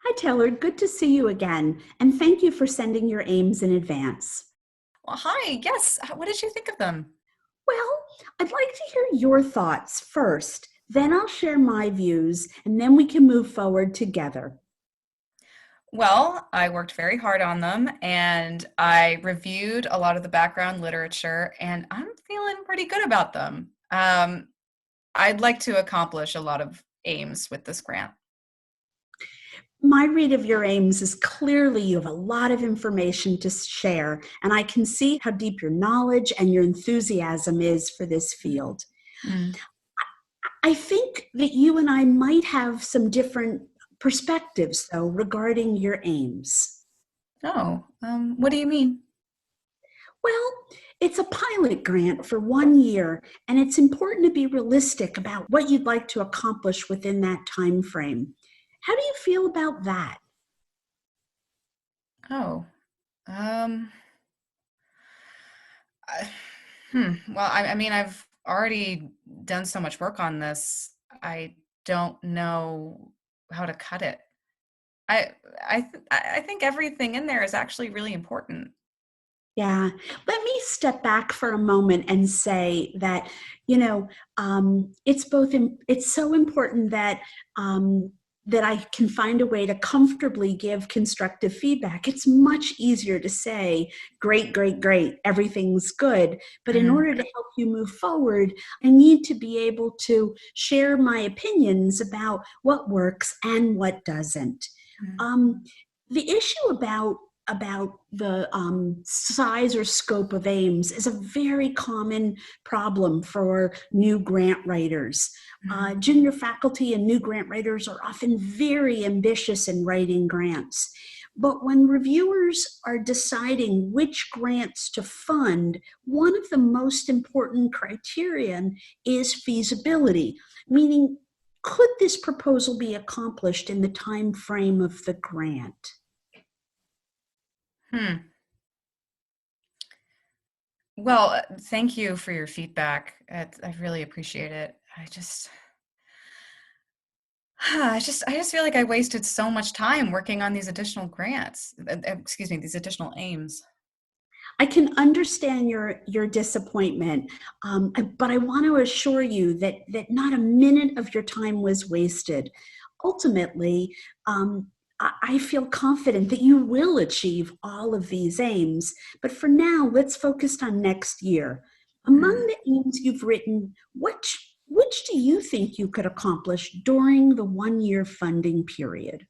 Hi, Taylor. Good to see you again. And thank you for sending your aims in advance. Well, hi. Yes. What did you think of them? Well, I'd like to hear your thoughts first. Then I'll share my views, and then we can move forward together. Well, I worked very hard on them and I reviewed a lot of the background literature and I'm feeling pretty good about them. I'd like to accomplish a lot of aims with this grant. My read of your aims is clearly you have a lot of information to share, and I can see how deep your knowledge and your enthusiasm is for this field. Mm. I think that you and I might have some different perspectives, though, regarding your aims. Oh, what do you mean? Well, it's a pilot grant for 1 year, and it's important to be realistic about what you'd like to accomplish within that time frame. How do you feel about that? Oh, um, I, well, I mean, I've already done so much work on this. I don't know how to cut it. I I think everything in there is actually really important. Yeah, let me step back for a moment and say that, it's it's so important that that I can find a way to comfortably give constructive feedback. It's much easier to say, great, great, great, everything's good. But in Mm, order to help you move forward, I need to be able to share my opinions about what works and what doesn't. mm, Um, the issue about the size or scope of aims is a very common problem for new grant writers. mm, Junior faculty and new grant writers are often very ambitious in writing grants. But when reviewers are deciding which grants to fund, one of the most important criterion is feasibility, meaning could this proposal be accomplished in the time frame of the grant? hmm. Well, thank you for your feedback. I really appreciate it. I just feel like I wasted so much time working on these additional grants. Excuse me, these additional aims. I can understand your disappointment, but I want to assure you that not a minute of your time was wasted. Ultimately, I feel confident that you will achieve all of these aims. But for now, let's focus on next year. Among Mm. the aims you've written, which do you think you could accomplish during the 1 year funding period?